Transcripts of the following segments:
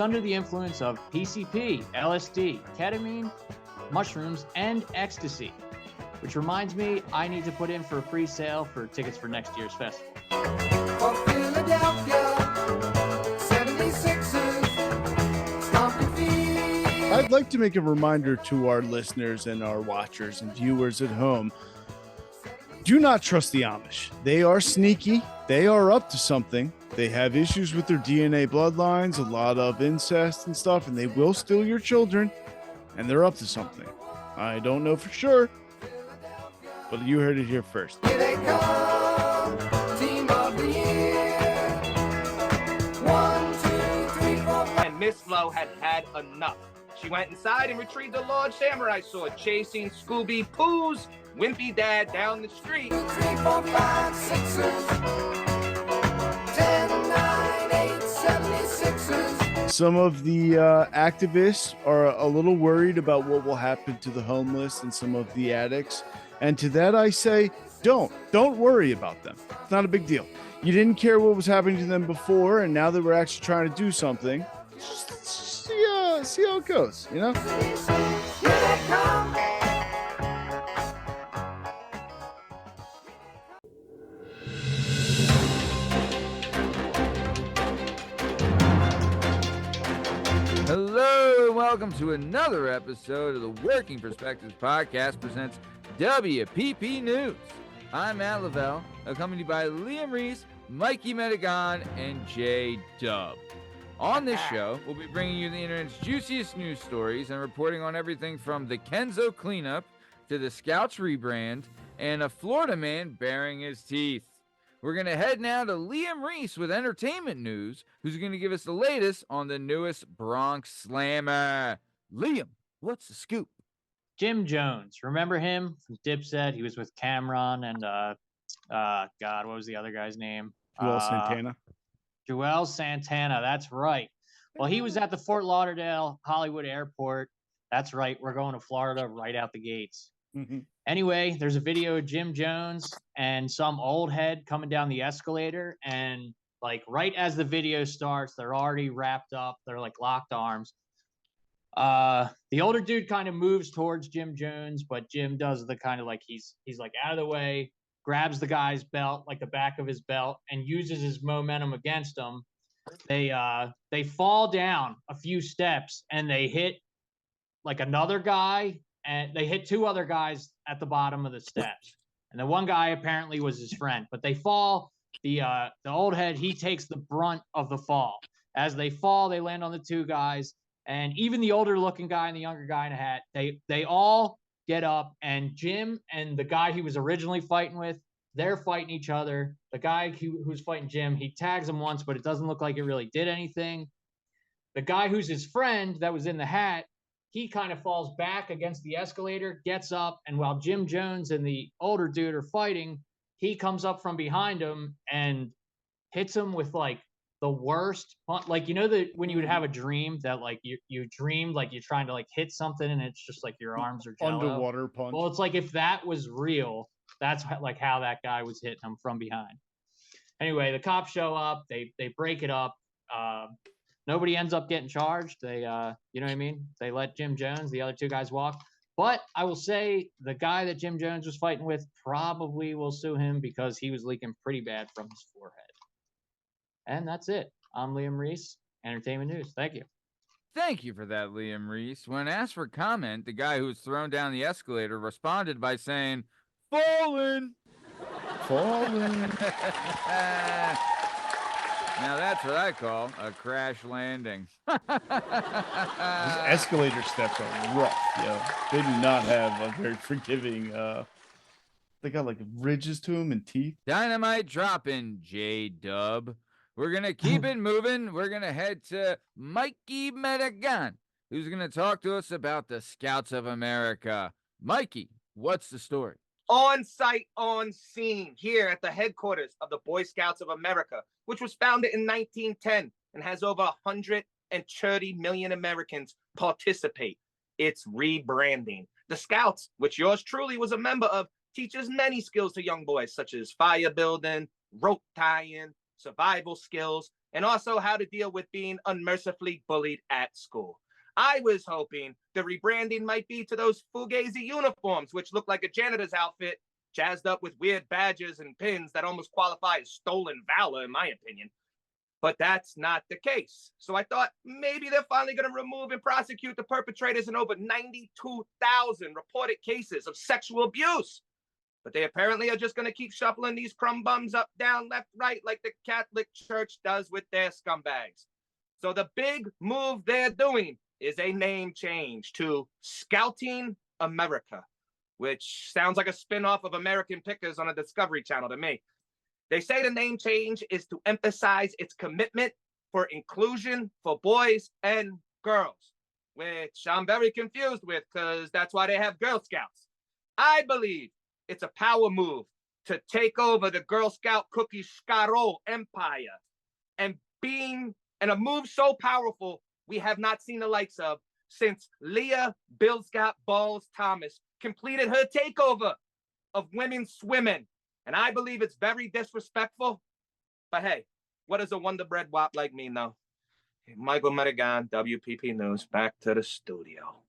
was under the influence of PCP, LSD, ketamine, mushrooms, and ecstasy. Which reminds me, I need to put in for a pre-sale for tickets for next year's festival. For Philadelphia, 76ers, stomping feet. I'd like to make a reminder to our listeners and our watchers and viewers at home. Do not trust the Amish. They are sneaky. They are up to something. They have issues with their DNA bloodlines, a lot of incest and stuff, and they will steal your children, and they're up to something. I don't know for sure, but you heard it here first. Here they come, team of the year. 1, 2, 3, 4, 5. And Miss Flo had had enough. She went inside and retrieved a large samurai sword, chasing Scooby Poo's wimpy dad down the street. 2, 3, 4, 5, Sixers. 10, 9, 8, 76ers. Some of the activists are a little worried about what will happen to the homeless and some of the addicts. And to that I say, don't worry about them. It's not a big deal. You didn't care what was happening to them before, and now that we're actually trying to do something, just see how it goes, you know? Here they come. Hello and welcome to another episode of the Working Perspectives Podcast presents WPP News. I'm Matt Lavelle, accompanied by Liam Reese, Mikey Metagon, and J Dub. On this show, we'll be bringing you the internet's juiciest news stories and reporting on everything from the Kensington Clean Up to the Scouts rebrand and a Florida man baring his teeth. We're going to head now to Liam Reese with entertainment news, who's going to give us the latest on the newest Bronx Slammer. Liam, what's the scoop? Jim Jones, remember him from Dipset? He was with Cameron and God, what was the other guy's name? Joel Santana. Joel Santana, that's right. Well, he was at the Fort Lauderdale Hollywood Airport. That's right. We're going to Florida right out the gates. Mhm. Anyway, there's a video of Jim Jones and some old head coming down the escalator. And like right as the video starts, they're already wrapped up. They're like locked arms. The older dude kind of moves towards Jim Jones, but Jim does the kind of like he's like out of the way, grabs the guy's belt, like the back of his belt, and uses his momentum against him. They fall down a few steps and they hit like another guy, and they hit two other guys at the bottom of the steps. And the one guy apparently was his friend, but they fall. The old head, he takes the brunt of the fall. As they fall, they land on the two guys. And even the older looking guy and the younger guy in a hat, they all get up, and Jim and the guy he was originally fighting with, they're fighting each other. The guy who's fighting Jim, he tags him once, but it doesn't look like it really did anything. The guy who's his friend that was in the hat, he kind of falls back against the escalator, gets up, and while Jim Jones and the older dude are fighting, he comes up from behind him and hits him with like the worst, like, you know, that when you would have a dream that like you dreamed like you're trying to like hit something and it's just like your arms are jello. Underwater punch. Well, it's like if that was real, that's like how that guy was hitting him from behind. Anyway, the cops show up, they break it up. Nobody ends up getting charged. They, you know what I mean? They let Jim Jones, the other two guys, walk. But I will say the guy that Jim Jones was fighting with probably will sue him because he was leaking pretty bad from his forehead. And that's it. I'm Liam Reese, Entertainment News. Thank you. Thank you for that, Liam Reese. When asked for comment, the guy who was thrown down the escalator responded by saying, "Fallen." Fallen. Now that's what I call a crash landing. Those escalator steps are rough, yo. They do not have a very forgiving, they got like ridges to them and teeth. Dynamite dropping, J-Dub. We're going to keep it moving. We're going to head to Mikey Metagon, who's going to talk to us about the Scouts of America. Mikey, what's the story? On site, on scene, here at the headquarters of the Boy Scouts of America, which was founded in 1910 and has over 130 million Americans participate. It's rebranding. The Scouts, which yours truly was a member of, teaches many skills to young boys, such as fire building, rope tying, survival skills, and also how to deal with being unmercifully bullied at school. I was hoping the rebranding might be to those fugazi uniforms, which look like a janitor's outfit, jazzed up with weird badges and pins that almost qualify as stolen valor, in my opinion. But that's not the case. So I thought maybe they're finally going to remove and prosecute the perpetrators in over 92,000 reported cases of sexual abuse. But they apparently are just going to keep shuffling these crumb bums up, down, left, right, like the Catholic Church does with their scumbags. So the big move they're doing is a name change to Scouting America, which sounds like a spin-off of American Pickers on a Discovery Channel to me. They say the name change is to emphasize its commitment for inclusion for boys and girls, which I'm very confused with because that's why they have Girl Scouts. I believe it's a power move to take over the Girl Scout cookie Scaro empire, and a move so powerful we have not seen the likes of since Leah Bill Scott Balls Thomas completed her takeover of women swimming. And I believe it's very disrespectful. But hey, what does a Wonder Bread wop like me know? Michael Medigan, WPP News, back to the studio.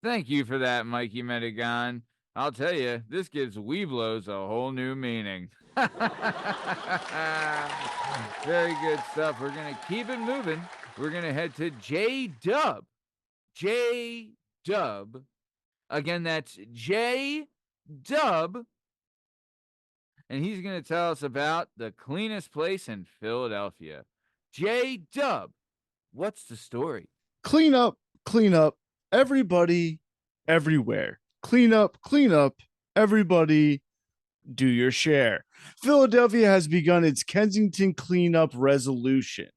Thank you for that, Mikey Medigan. I'll tell you, this gives Weeblos a whole new meaning. Very good stuff. We're going to keep it moving. We're going to head to J-Dub. J-Dub. Again, that's J-Dub. And he's going to tell us about the cleanest place in Philadelphia. J-Dub, what's the story? Clean up, everybody, everywhere. Clean up, everybody, do your share. Philadelphia has begun its Kensington Clean Up resolution.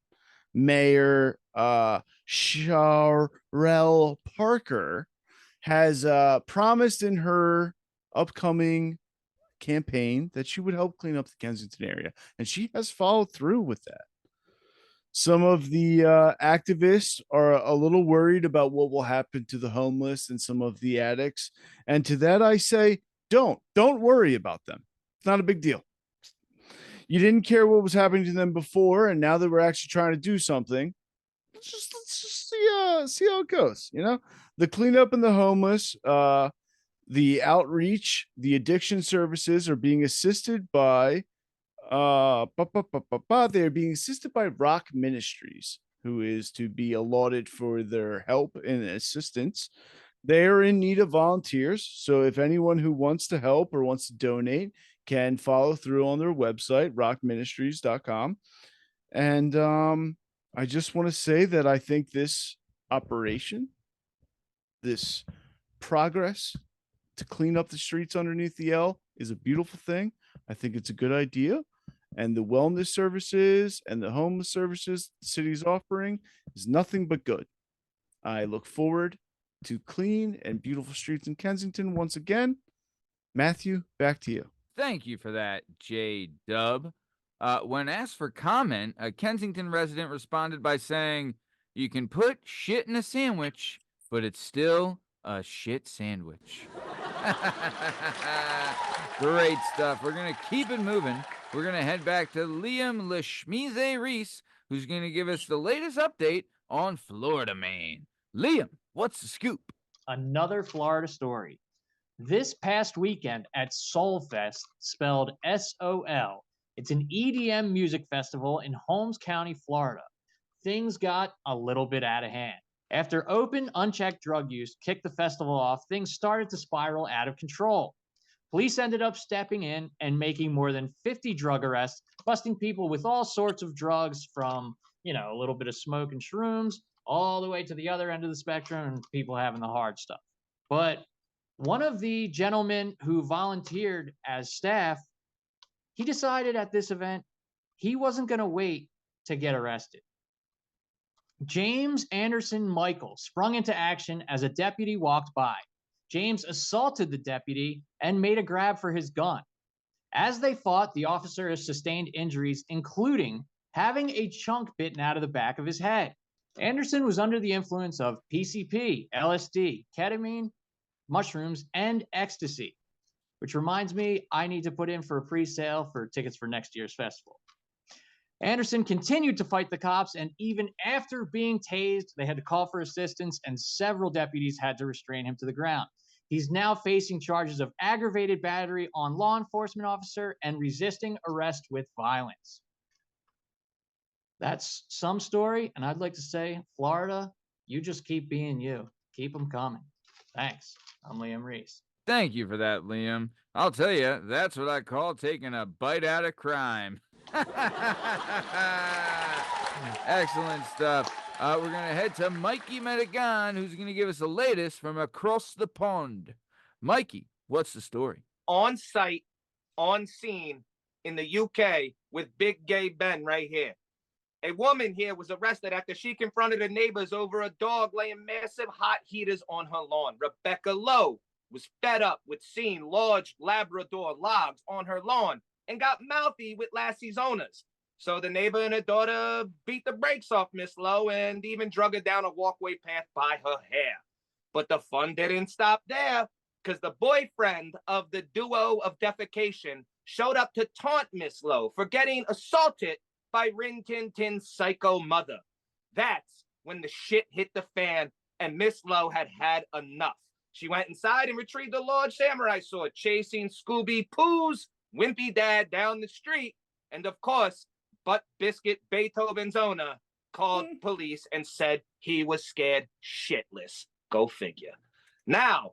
Mayor Sharrell Parker has promised in her upcoming campaign that she would help clean up the Kensington area, and she has followed through with that. Some of the activists are a little worried about what will happen to the homeless and some of the addicts, and to that I say, don't worry about them. It's not a big deal. You didn't care what was happening to them before, and now that we're actually trying to do something, let's just see how it goes. You know, the cleanup and the homeless, the outreach, the addiction services are being assisted by they're being assisted by Rock Ministries, who is to be lauded for their help and assistance. They're in need of volunteers, so if anyone who wants to help or wants to donate can follow through on their website, rockministries.com. And I just want to say that I think this operation, this progress to clean up the streets underneath the L, is a beautiful thing. I think it's a good idea. And the wellness services and the homeless services the city's offering is nothing but good. I look forward to clean and beautiful streets in Kensington once again. Matthew, back to you. Thank you for that, J-Dub. When asked for comment, a Kensington resident responded by saying, "You can put shit in a sandwich, but it's still a shit sandwich." Great stuff. We're going to keep it moving. We're going to head back to Liam LeSchmize Reese, who's going to give us the latest update on Florida Man. Liam, what's the scoop? Another Florida story. This past weekend at Soulfest, spelled S-O-L, it's an EDM music festival in Holmes County, Florida. Things got a little bit out of hand. After open, unchecked drug use kicked the festival off, things started to spiral out of control. Police ended up stepping in and making more than 50 drug arrests, busting people with all sorts of drugs from, a little bit of smoke and shrooms, all the way to the other end of the spectrum and people having the hard stuff. But one of the gentlemen who volunteered as staff, he decided at this event he wasn't going to wait to get arrested. James Anderson Michael sprung into action as a deputy walked by. James assaulted the deputy and made a grab for his gun. As they fought, the officer sustained injuries, including having a chunk bitten out of the back of his head. Anderson was under the influence of PCP, LSD, ketamine, mushrooms, and ecstasy, which reminds me I need to put in for a pre-sale for tickets for next year's festival. Anderson continued to fight the cops, and even after being tased, they had to call for assistance, and several deputies had to restrain him to the ground. He's now facing charges of aggravated battery on law enforcement officer and resisting arrest with violence. That's some story, and I'd like to say, Florida, you just keep being you. Keep them coming. Thanks. I'm Liam Reese. Thank you for that, Liam. I'll tell you, that's what I call taking a bite out of crime. Excellent stuff. We're going to head to Mikey Madigan, who's going to give us the latest from across the pond. Mikey, what's the story? On site, on scene in the UK with Big Gay Ben right here. A woman here was arrested after she confronted her neighbors over a dog laying massive hot heaters on her lawn. Rebecca Lowe was fed up with seeing large Labrador logs on her lawn and got mouthy with Lassie's owners. So the neighbor and her daughter beat the brakes off Miss Lowe and even drug her down a walkway path by her hair. But the fun didn't stop there, because the boyfriend of the duo of defecation showed up to taunt Miss Lowe for getting assaulted by Rin Tin Tin's psycho mother. That's when the shit hit the fan and Miss Lowe had had enough. She went inside and retrieved the large samurai sword, chasing Scooby Poo's wimpy dad down the street. And of course, Butt Biscuit Beethoven's owner called police and said he was scared shitless. Go figure. Now,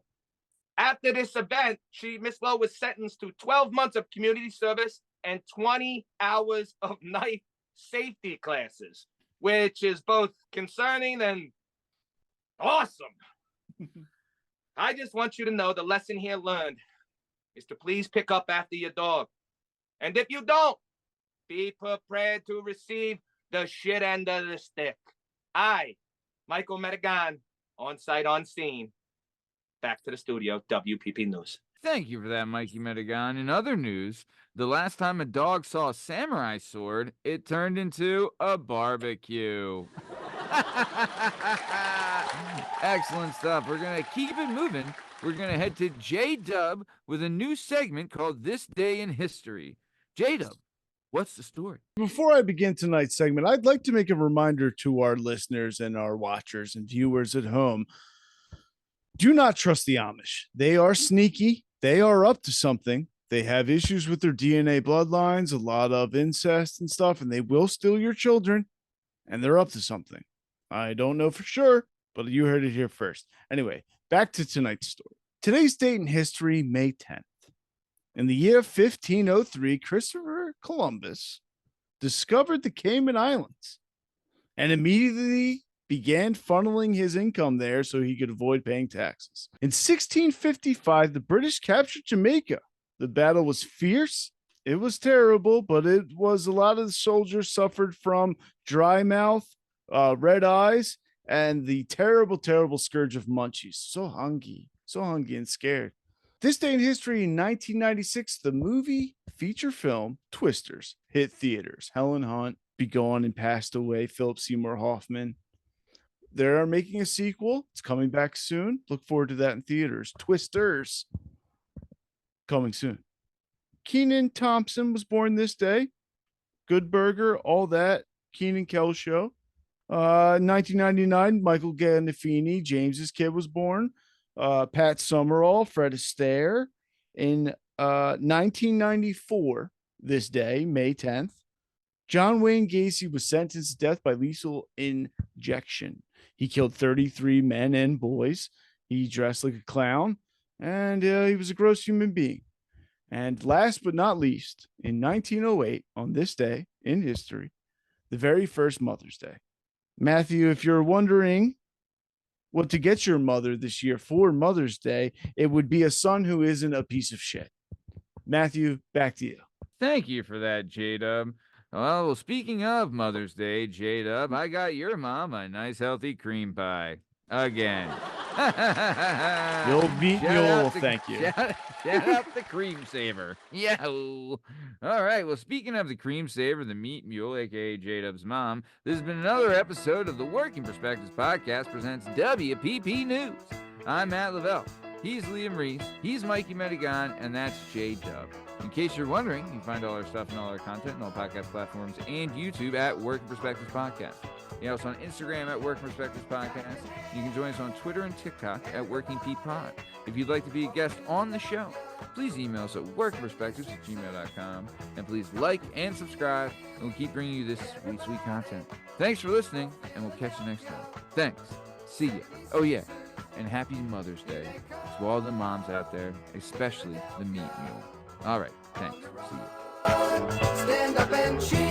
after this event, Miss Lowe was sentenced to 12 months of community service and 20 hours of knife safety classes, which is both concerning and awesome. I just want you to know the lesson here learned is to please pick up after your dog. And if you don't, be prepared to receive the shit end of the stick. I, Michael Madigan, on site, on scene. Back to the studio, WPP News. Thank you for that, Mikey Madigan. In other news, the last time a dog saw a samurai sword, it turned into a barbecue. Excellent stuff. We're going to keep it moving. We're going to head to J-Dub with a new segment called This Day in History. J-Dub, what's the story? Before I begin tonight's segment, I'd like to make a reminder to our listeners and our watchers and viewers at home. Do not trust the Amish. They are sneaky. They are up to something. They have issues with their DNA bloodlines, a lot of incest and stuff, and they will steal your children, and they're up to something. I don't know for sure, but you heard it here first. Anyway, back to tonight's story. Today's date in history, May 10th. In the year 1503, Christopher Columbus discovered the Cayman Islands and immediately began funneling his income there so he could avoid paying taxes. In 1655, the British captured Jamaica. The battle was fierce. It was terrible, but it was a lot of the soldiers suffered from dry mouth, red eyes, and the terrible, terrible scourge of munchies. So hungry and scared. This day in history, in 1996, the movie feature film Twisters hit theaters. Helen Hunt, be gone and passed away. Philip Seymour Hoffman. They're making a sequel. It's coming back soon. Look forward to that in theaters. Twisters coming soon. Kenan Thompson was born this day. Good Burger, all that. Kenan Kel Show. 1999, Michael Gandolfini, James's kid, was born. Pat Summerall, Fred Astaire. In 1994, this day, May 10th, John Wayne Gacy was sentenced to death by lethal injection. He killed 33 men and boys. He dressed like a clown, and he was a gross human being. And last but not least, in 1908, on this day in history, the very first Mother's Day. Matthew, if you're wondering what to get your mother this year for Mother's Day, it would be a son who isn't a piece of shit. Matthew, back to you. Thank you for that, J-Dub. Well, speaking of Mother's Day, J-Dub, I got your mom a nice healthy cream pie. Again. You'll beat mule, thank you. Shout out the cream saver. Yahoo! All right, well, speaking of the cream saver, the meat mule, a.k.a. J-Dub's mom, this has been another episode of the Working Perspectives Podcast presents WPP News. I'm Matt Lavelle. He's Liam Reese. He's Mikey Medigan, and that's J-Dub. In case you're wondering, you can find all our stuff and all our content on all podcast platforms and YouTube at Working Perspectives Podcast. You're also on Instagram at Working Perspectives Podcast. You can join us on Twitter and TikTok at Working P Pod. If you'd like to be a guest on the show, please email us at workingperspectives@gmail.com. And please like and subscribe, and we'll keep bringing you this sweet, sweet content. Thanks for listening, and we'll catch you next time. Thanks. See ya. Oh, yeah. And happy Mother's Day to all the moms out there, especially the meat mule. All right. Thanks. See ya. Stand up and cheer.